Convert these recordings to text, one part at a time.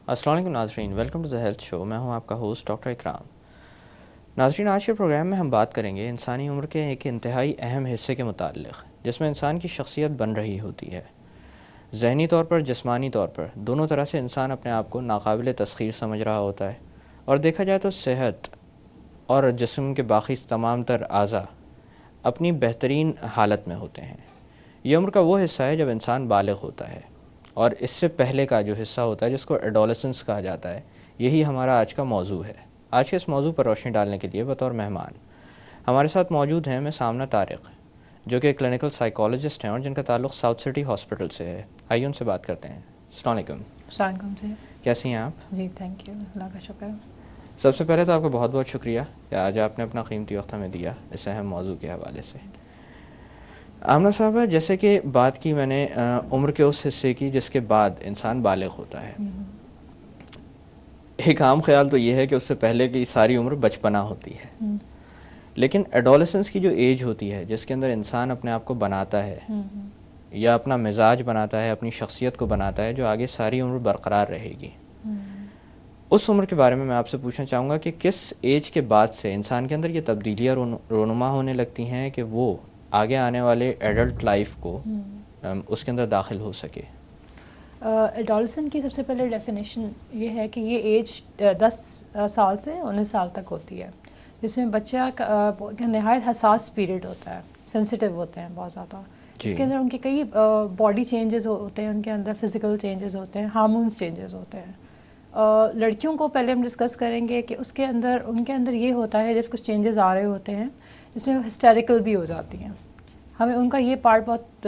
السلام علیکم ناظرین، ویلکم ٹو دا ہیلتھ شو۔ میں ہوں آپ کا ہوسٹ ڈاکٹر اکرام۔ ناظرین، آج کے پروگرام میں ہم بات کریں گے انسانی عمر کے ایک انتہائی اہم حصے کے متعلق جس میں انسان کی شخصیت بن رہی ہوتی ہے۔ ذہنی طور پر، جسمانی طور پر، دونوں طرح سے انسان اپنے آپ کو ناقابل تسخیر سمجھ رہا ہوتا ہے، اور دیکھا جائے تو صحت اور جسم کے باقی تمام تر اعضاء اپنی بہترین حالت میں ہوتے ہیں۔ یہ عمر کا وہ حصہ ہے جب انسان بالغ ہوتا ہے، اور اس سے پہلے کا جو حصہ ہوتا ہے جس کو ایڈولسنس کہا جاتا ہے، یہی ہمارا آج کا موضوع ہے۔ آج کے اس موضوع پر روشنی ڈالنے کے لیے بطور مہمان ہمارے ساتھ موجود ہیں میں سامنا طارق، جو کہ کلینکل سائیکالوجسٹ ہیں اور جن کا تعلق ساؤتھ سٹی ہاسپٹل سے ہے۔ آئیے ان سے بات کرتے ہیں۔ السلام علیکم۔ السلام علیکم جی۔ کیسی ہیں آپ؟ جی تھینک یو، اللہ کا شکر۔ سب سے پہلے تو آپ کا بہت بہت شکریہ کہ آج آپ نے اپنا قیمتی وقت ہمیں دیا اس اہم موضوع کے حوالے سے۔ آمنہ صاحبہ، جیسے کہ بات کی میں نے عمر کے اس حصے کی جس کے بعد انسان بالغ ہوتا ہے، ایک عام خیال تو یہ ہے کہ اس سے پہلے کی ساری عمر بچپنا ہوتی ہے، لیکن ایڈولسنس کی جو ایج ہوتی ہے جس کے اندر انسان اپنے آپ کو بناتا ہے یا اپنا مزاج بناتا ہے، اپنی شخصیت کو بناتا ہے، جو آگے ساری عمر برقرار رہے گی، اس عمر کے بارے میں آپ سے پوچھنا چاہوں گا کہ کس ایج کے بعد سے انسان کے اندر یہ تبدیلیاں رونما ہونے لگتی ہیں کہ وہ آگے آنے والے ایڈلٹ لائف کو اس کے اندر داخل ہو سکے؟ ایڈولسنٹ کی سب سے پہلے ڈیفینیشن یہ ہے کہ یہ ایج 10 سال سے 19 سال تک ہوتی ہے، جس میں بچہ کا نہایت حساس پیریڈ ہوتا ہے، سینسیٹیو ہوتے ہیں بہت زیادہ، جس کے اندر ان کے کئی باڈی چینجز ہوتے ہیں، ان کے اندر فزیکل چینجز ہوتے ہیں، ہارمونس چینجز ہوتے ہیں۔ لڑکیوں کو پہلے ہم ڈسکس کریں گے کہ اس کے اندر ان کے اندر یہ ہوتا ہے جب کچھ چینجز آ رہے ہوتے ہیں جس میں ہسٹیریکل بھی ہو جاتی ہیں۔ ہمیں ان کا یہ پارٹ بہت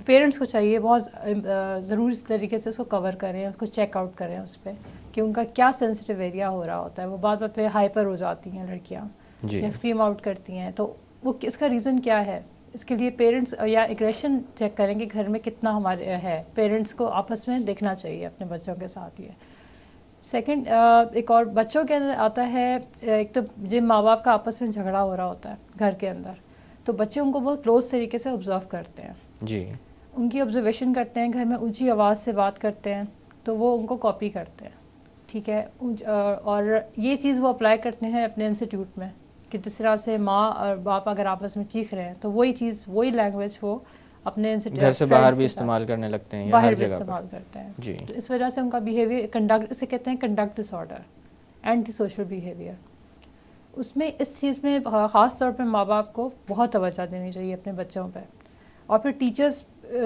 پیرنٹس کو چاہیے بہت ضروری طریقے سے اس کو کور کریں، اس کو چیک آؤٹ کریں اس پہ کہ ان کا کیا سینسیٹیو ایریا ہو رہا ہوتا ہے۔ وہ بات پہ ہائپر ہو جاتی ہیں لڑکیاں یا اسکریم آؤٹ کرتی ہیں، تو وہ اس کا ریزن کیا ہے؟ اس کے لیے پیرنٹس یا ایگریشن چیک کریں کہ گھر میں کتنا ہمارے ہے، پیرنٹس کو آپس میں دیکھنا چاہیے اپنے بچوں کے ساتھ۔ یہ سیکنڈ ایک اور بچوں کے اندر آتا ہے، ایک تو جن ماں باپ کا آپس میں جھگڑا ہو رہا ہوتا ہے گھر کے اندر، تو بچے ان کو بہت کلوز طریقے سے آبزرو کرتے ہیں، جی، ان کی آبزرویشن کرتے ہیں، گھر میں اونچی آواز سے بات کرتے ہیں تو وہ ان کو کاپی کرتے ہیں، ٹھیک ہے، اور یہ چیز وہ اپلائی کرتے ہیں اپنے انسٹیٹیوٹ میں کہ جس طرح سے ماں اور باپ اگر آپس میں چیخ رہے ہیں تو وہی چیز وہی لینگویج وہ اپنے گھر سے باہر بھی استعمال کرنے لگتے ہیں یا باہر ہر بھی جگہ استعمال کرتے ہیں۔ جی، تو اس وجہ سے ان کا بیہیویئر کنڈکٹ، اسے کہتے ہیں کنڈکٹ ڈس آرڈر، اینٹی سوشل بیہیویئر۔ اس میں اس چیز میں خاص طور پہ ماں باپ کو بہت توجہ دینی چاہیے اپنے بچوں پہ، اور پھر ٹیچرز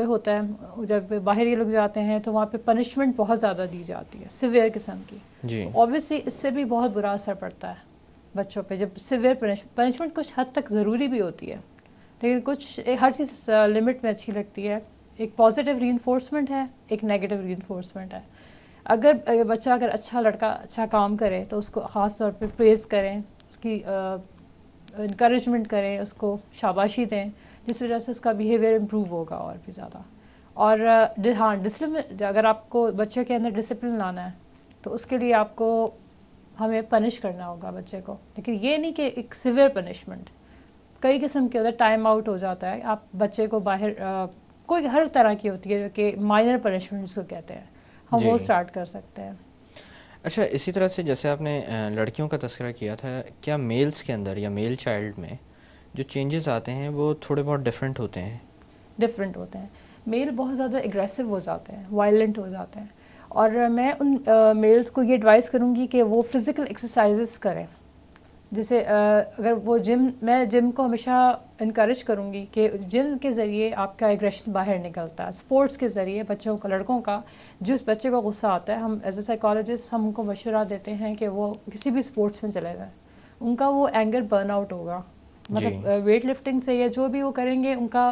ہوتا ہے جب باہر یہ لوگ جاتے ہیں تو وہاں پہ پنشمنٹ بہت زیادہ دی جاتی ہے، سیویئر قسم کی، جی، اوبویسلی اس سے بھی بہت برا اثر پڑتا ہے بچوں پہ جب سیویئر پنشمنٹ کچھ حد تک ضروری بھی ہوتی ہے، لیکن کچھ ہر چیز لمٹ میں اچھی لگتی ہے۔ ایک پازیٹیو ری انفورسمنٹ ہے، ایک نیگیٹو ری انفورسمنٹ ہے۔ اگر بچہ اگر اچھا لڑکا اچھا کام کرے تو اس کو خاص طور پہ پریز کریں، اس کی انکریجمنٹ کریں، اس کو شاباشی دیں، جس وجہ سے اس کا بیہیویئر امپروو ہوگا اور بھی زیادہ۔ اور ہاں ڈسپلن، اگر آپ کو بچے کے اندر ڈسپلن لانا ہے تو اس کے لیے آپ کو ہمیں پنش کرنا ہوگا بچے کو، لیکن یہ نہیں کہ ایک سیویئر پنشمنٹ، کئی قسم کے ادھر ٹائم آؤٹ ہو جاتا ہے، آپ بچے کو باہر کوئی ہر طرح کی ہوتی ہے جو کہ مائنر پنشمنٹس کو کہتے ہیں، ہم وہ اسٹارٹ کر سکتے ہیں۔ اچھا، اسی طرح سے جیسے آپ نے لڑکیوں کا تذکرہ کیا تھا، کیا میلز کے اندر یا میل چائلڈ میں جو چینجز آتے ہیں وہ تھوڑے بہت ڈفرینٹ ہوتے ہیں؟ ڈفرینٹ ہوتے ہیں، میل بہت زیادہ اگریسو ہو جاتے ہیں، وائلنٹ ہو جاتے ہیں، اور میں ان میلز کو یہ ایڈوائز کروں گی کہ وہ فزیکل ایکسرسائزز کریں، جیسے اگر وہ میں جم کو ہمیشہ انکریج کروں گی کہ جم کے ذریعے آپ کا ایگریشن باہر نکلتا ہے، اسپورٹس کے ذریعے بچوں کا، لڑکوں کا، جس بچے کو غصہ آتا ہے، ہم ایز اے سائیکالوجسٹ ہم ان کو مشورہ دیتے ہیں کہ وہ کسی بھی اسپورٹس میں چلے جائیں، ان کا وہ اینگر برن آؤٹ ہوگا، مطلب ویٹ لفٹنگ سے یا جو بھی وہ کریں گے ان کا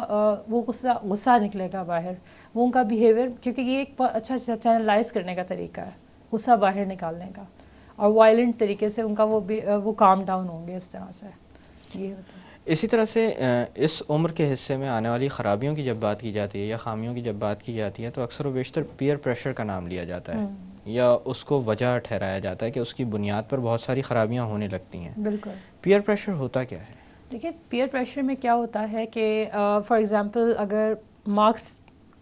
وہ غصہ نکلے گا باہر، وہ ان کا بیہیویئر، کیونکہ یہ ایک بہت اچھا چینلائز کرنے کا طریقہ ہے غصہ باہر نکالنے کا، اور وائلنٹ طریقے سے ان کا وہ کام ڈاؤن ہوں گے اس طرح سے۔ یہ ہوتا ہے۔ اسی طرح سے اس عمر کے حصے میں آنے والی خرابیوں کی جب بات کی جاتی ہے یا خامیوں کی جب بات کی جاتی ہے تو اکثر و بیشتر پیئر پریشر کا نام لیا جاتا ہے یا اس کو وجہ ٹھہرایا جاتا ہے کہ اس کی بنیاد پر بہت ساری خرابیاں ہونے لگتی ہیں۔ بالکل۔ پیئر پریشر ہوتا کیا ہے؟ دیکھیے، پیئر پریشر میں کیا ہوتا ہے کہ فار ایگزامپل اگر مارکس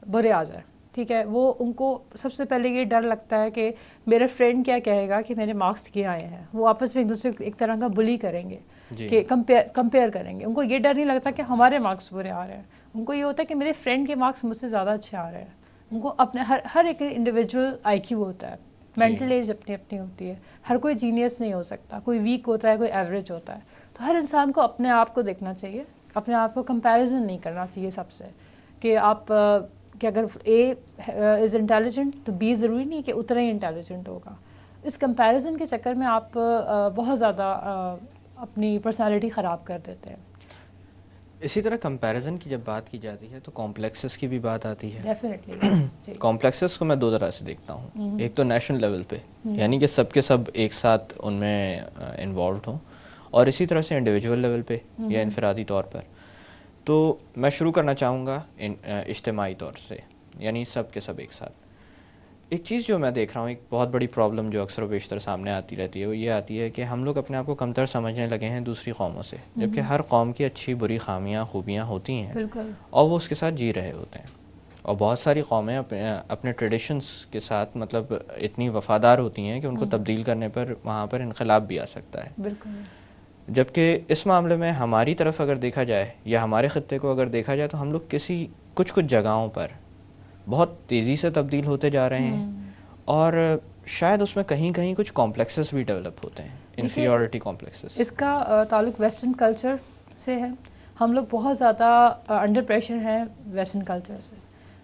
برے آ جائیں، ٹھیک ہے، وہ ان کو سب سے پہلے یہ ڈر لگتا ہے کہ میرا فرینڈ کیا کہے گا کہ میرے مارکس کیا آئے ہیں. وہ آپس میں ایک دوسرے کو ایک طرح کا بلی کریں گے کہ کمپیئر کریں گے. ان کو یہ ڈر نہیں لگتا کہ ہمارے مارکس برے آ رہے ہیں، ان کو یہ ہوتا ہے کہ میرے فرینڈ کے مارکس مجھ سے زیادہ اچھے آ رہے ہیں. ان کو اپنے ہر ایک انڈیویجول آئی کیو ہوتا ہے، مینٹل ایج اپنی اپنی ہوتی ہے. ہر کوئی جینیس نہیں ہو سکتا، کوئی ویک ہوتا ہے، کوئی ایوریج ہوتا ہے. تو ہر انسان کو اپنے آپ کو دیکھنا چاہیے، اپنے آپ کو کمپیریزن نہیں کرنا چاہیے سب سے، کہ آپ کہ اگر اے از انٹیلیجنٹ تو بی ضروری نہیں کہ اتنا ہی انٹیلیجنٹ ہوگا. اس کمپیریزن کے چکر میں آپ بہت زیادہ اپنی پرسنالٹی خراب کر دیتے ہیں. اسی طرح کمپیریزن کی جب بات کی جاتی ہے تو کمپلیکسز کی بھی بات آتی ہے. ڈیفینیٹلی کمپلیکسز کو میں دو طرح سے دیکھتا ہوں. ایک تو نیشنل لیول پہ، یعنی کہ سب کے سب ایک ساتھ ان میں انوالوڈ ہوں، اور اسی طرح سے انڈیویجول لیول پہ یا انفرادی طور پر. تو میں شروع کرنا چاہوں گا اجتماعی طور سے، یعنی سب کے سب ایک ساتھ. ایک چیز جو میں دیکھ رہا ہوں، ایک بہت بڑی پرابلم جو اکثر و بیشتر سامنے آتی رہتی ہے، وہ یہ آتی ہے کہ ہم لوگ اپنے آپ کو کمتر سمجھنے لگے ہیں دوسری قوموں سے، جبکہ ہر قوم کی اچھی بری خامیاں خوبیاں ہوتی ہیں، بالکل، اور وہ اس کے ساتھ جی رہے ہوتے ہیں. اور بہت ساری قومیں اپنے ٹریڈیشنز کے ساتھ مطلب اتنی وفادار ہوتی ہیں کہ ان کو تبدیل کرنے پر وہاں پر انقلاب بھی آ سکتا ہے. بالکل. جبکہ اس معاملے میں ہماری طرف اگر دیکھا جائے یا ہمارے خطے کو اگر دیکھا جائے تو ہم لوگ کچھ جگہوں پر بہت تیزی سے تبدیل ہوتے جا رہے ہیں، اور شاید اس میں کہیں کہیں کچھ کمپلیکسز بھی ڈیولپ ہوتے ہیں، انفیریورٹی کمپلیکسز. اس کا تعلق ویسٹرن کلچر سے ہے. ہم لوگ بہت زیادہ انڈر پریشر ہیں ویسٹرن کلچر سے.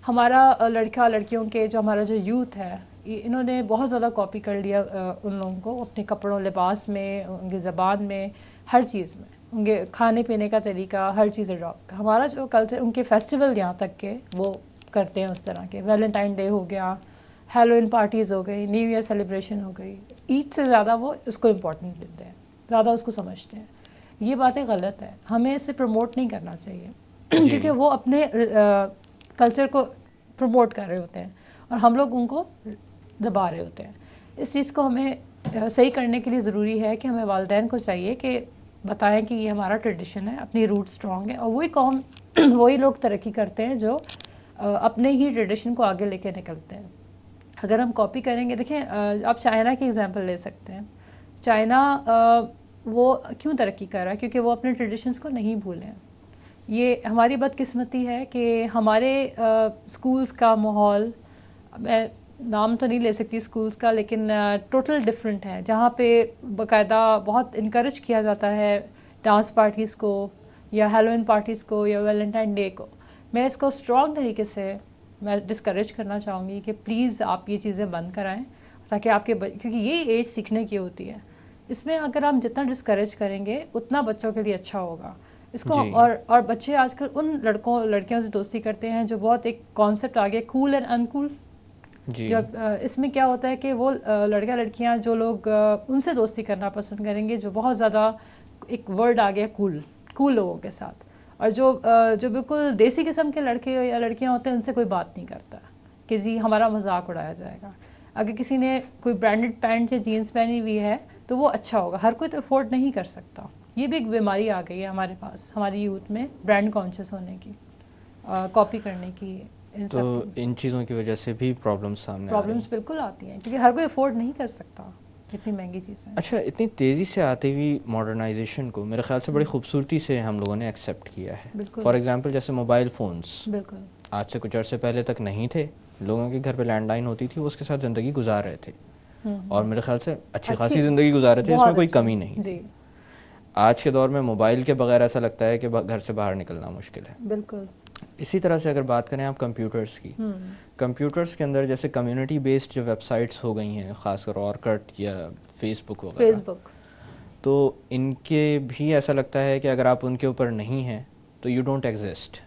ہمارا لڑکیوں کے جو ہمارا جو یوتھ ہے، انہوں نے بہت زیادہ کاپی کر لیا ان لوگوں کو، اپنے کپڑوں، لباس میں، ان کی زبان میں، ہر چیز میں، ان کے کھانے پینے کا طریقہ، ہر چیز اڈاپٹ. ہمارا جو کلچر، ان کے فیسٹیول یہاں تک کہ وہ کرتے ہیں اس طرح کے. ویلنٹائن ڈے ہو گیا، ہیلوئن پارٹیز ہو گئی، نیو ایئر سیلیبریشن ہو گئی، عید سے زیادہ وہ اس کو امپورٹنٹ دیتے ہیں، زیادہ اس کو سمجھتے ہیں. یہ باتیں غلط ہے، ہمیں اسے پروموٹ نہیں کرنا چاہیے کیونکہ وہ اپنے کلچر کو پروموٹ کر رہے ہوتے ہیں اور ہم لوگ ان کو دبا رہے ہوتے ہیں. اس چیز کو ہمیں صحیح کرنے کے لیے ضروری ہے کہ ہمیں والدین کو چاہیے کہ بتائیں کہ یہ ہمارا ٹریڈیشن ہے، اپنی روٹ اسٹرانگ ہے، اور وہی قوم وہی لوگ ترقی کرتے ہیں جو اپنے ہی ٹریڈیشن کو آگے لے کے نکلتے ہیں. اگر ہم کاپی کریں گے، دیکھیں آپ چائنا کی ایگزامپل لے سکتے ہیں. چائنا وہ کیوں ترقی کر رہا ہے؟ کیونکہ وہ اپنے ٹریڈیشنس کو نہیں بھولے ہیں. یہ ہماری بدقسمتی ہے کہ ہمارے اسکولس کا ماحول، میں نام تو نہیں لے سکتی اسکولس کا، لیکن ٹوٹل ڈفرینٹ ہے، جہاں پہ باقاعدہ بہت انکریج کیا جاتا ہے ڈانس پارٹیز کو یا ہیلوئن پارٹیز کو یا ویلنٹائن ڈے کو. میں اس کو اسٹرانگ طریقے سے میں ڈسکریج کرنا چاہوں گی کہ پلیز آپ یہ چیزیں بند کرائیں، تاکہ آپ کے کیونکہ یہ ایج سیکھنے کی ہوتی ہے. اس میں اگر ہم جتنا ڈسکریج کریں گے اتنا بچوں کے لیے اچھا ہوگا. اس کو اور بچے آج کل ان لڑکیوں سے دوستی کرتے ہیں جو بہت ایک کانسیپٹ آ گیا، کول اینڈ انکول. جب اس میں کیا ہوتا ہے کہ وہ لڑکیاں جو لوگ ان سے دوستی کرنا پسند کریں گے جو بہت زیادہ ایک ورڈ آ گیا کول لوگوں کے ساتھ، اور جو بالکل دیسی قسم کے لڑکے یا لڑکیاں ہوتے ہیں ان سے کوئی بات نہیں کرتا کہ جی ہمارا مذاق اڑایا جائے گا. اگر کسی نے کوئی برانڈڈ پینٹ یا جینس پہنی ہوئی ہے تو وہ اچھا ہوگا. ہر کوئی تو افورڈ نہیں کر سکتا. یہ بھی ایک بیماری آ گئی ہے ہمارے پاس، ہماری یوتھ میں، برانڈ کانشیس ہونے کی، کاپی کرنے کی. تو ان چیزوں کی وجہ سے بھی پرابلمس بالکل آتی ہیں کیونکہ ہر کوئی افورڈ نہیں کر سکتا اتنی مہنگی چیزیں. اچھا، اتنی تیزی سے آتی ہوئی ماڈرنائزیشن کو میرے خیال سے بڑی خوبصورتی سے ہم لوگوں نے ایکسیپٹ کیا ہے. فار ایگزامپل جیسے موبائل فونس بالکل آج سے کچھ عرصے پہلے تک نہیں تھے، لوگوں کے گھر پہ لینڈ لائن ہوتی تھی، وہ اس کے ساتھ زندگی گزار رہے تھے، اور میرے خیال سے اچھی خاصی زندگی گزار رہے تھے، اس میں کوئی کمی نہیں تھی. آج کے دور میں موبائل کے بغیر ایسا لگتا ہے کہ گھر سے باہر نکلنا مشکل ہے. بالکل. اسی طرح سے اگر بات کریں آپ کمپیوٹرز کی، کمپیوٹرز کے اندر جیسے کمیونٹی بیسڈ جو ویب سائٹس ہو گئی ہیں، خاص کر اورکٹ یا فیس بک وغیرہ، تو ان کے بھی ایسا لگتا ہے کہ اگر آپ ان کے اوپر نہیں ہیں تو یو ڈونٹ ایگزسٹ،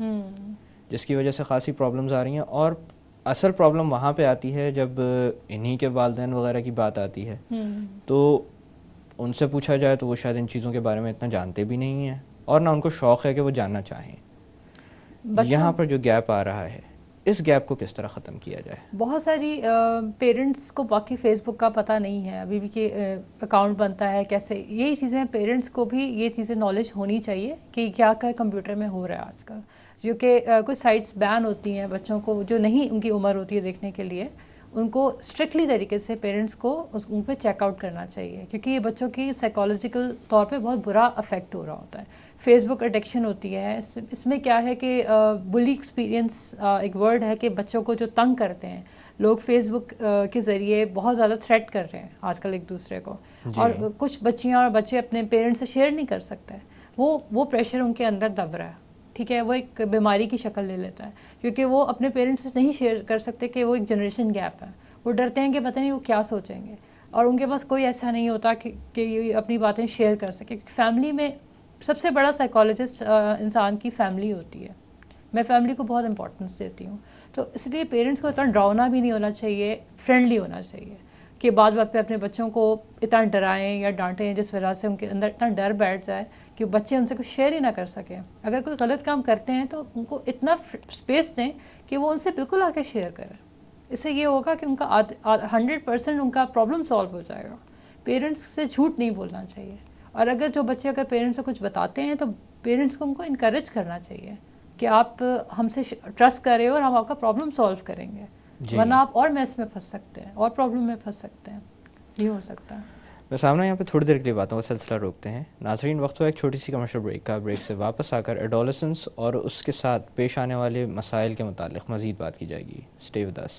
جس کی وجہ سے خاصی پرابلمز آ رہی ہیں. اور اصل پرابلم وہاں پہ آتی ہے جب انہی کے والدین وغیرہ کی بات آتی ہے، تو ان سے پوچھا جائے تو وہ شاید ان چیزوں کے بارے میں اتنا جانتے بھی نہیں ہیں، اور نہ ان کو شوق ہے کہ وہ جاننا چاہیں. یہاں پر جو گیپ آ رہا ہے، اس گیپ کو کس طرح ختم کیا جائے؟ بہت ساری پیرنٹس کو باقی فیس بک کا پتہ نہیں ہے ابھی بھی کہ اکاؤنٹ بنتا ہے کیسے. یہی چیزیں پیرنٹس کو بھی یہ چیزیں نالج ہونی چاہیے کہ کیا کیا کمپیوٹر میں ہو رہا ہے آج کل. جو کہ کچھ سائٹس بین ہوتی ہیں بچوں کو جو نہیں ان کی عمر ہوتی ہے دیکھنے کے لیے، ان کو اسٹرکٹلی طریقے سے پیرنٹس کو ان پہ چیک آؤٹ کرنا چاہیے، کیونکہ یہ بچوں کی سائیکالوجیکل طور پہ بہت برا افیکٹ ہو رہا ہوتا ہے۔ فیس بک ایڈکشن ہوتی ہے، اس میں کیا ہے کہ بلی ایکسپیرینس ایک ورڈ ہے کہ بچوں کو جو تنگ کرتے ہیں لوگ فیس بک کے ذریعے بہت زیادہ تھریٹ کر رہے ہیں آج کل ایک دوسرے کو، اور کچھ بچیاں اور بچے اپنے پیرنٹس سے شیئر نہیں کر سکتے، وہ پریشر ان کے اندر دب رہا ہے، ٹھیک ہے، وہ ایک بیماری کی شکل لے لیتا ہے، کیونکہ وہ اپنے پیرنٹس سے نہیں شیئر کر سکتے کہ وہ ایک جنریشن گیپ ہے، وہ ڈرتے ہیں کہ پتہ نہیں وہ کیا سوچیں گے، اور ان کے پاس کوئی ایسا نہیں ہوتا کہ یہ اپنی باتیں شیئر کر سکے۔ فیملی میں سب سے بڑا سائیکالوجسٹ انسان کی فیملی ہوتی ہے، میں فیملی کو بہت امپورٹنس دیتی ہوں، تو اس لیے پیرنٹس کو اتنا ڈراؤنا بھی نہیں ہونا چاہیے، فرینڈلی ہونا چاہیے کہ بعد بات پہ اپنے بچوں کو اتنا ڈرائیں یا ڈانٹیں جس وجہ سے ان کے اندر اتنا ڈر بیٹھ جائے کہ بچے ان سے کچھ شیئر ہی نہ کر سکیں۔ اگر کوئی غلط کام کرتے ہیں تو ان کو اتنا اسپیس دیں کہ وہ ان سے بالکل آ کے شیئر کریں، اس سے یہ ہوگا کہ ان کا 100% ان کا پرابلم سالو ہو جائے گا۔ پیرنٹس سے جھوٹ نہیں بولنا چاہیے، اور اگر جو بچے اگر پیرنٹس سے کچھ بتاتے ہیں تو پیرنٹس کو ان کو انکریج کرنا چاہیے کہ آپ ہم سے ٹرسٹ کریں اور ہم آپ کا پرابلم سالو کریں گے، ورنہ آپ اور میس میں پھنس سکتے ہیں اور پرابلم میں پھنس سکتے ہیں، یہ ہو سکتا ہے۔ میں سامنے یہاں پہ تھوڑی دیر کے لیے باتوں کا سلسلہ روکتے ہیں ناظرین، وقت ہوا ایک چھوٹی سی کمرشل بریک کا۔ بریک سے واپس آ کر ایڈولسنس اور اس کے ساتھ پیش آنے والے مسائل کے متعلق مزید بات کی جائے گی۔ Stay with us.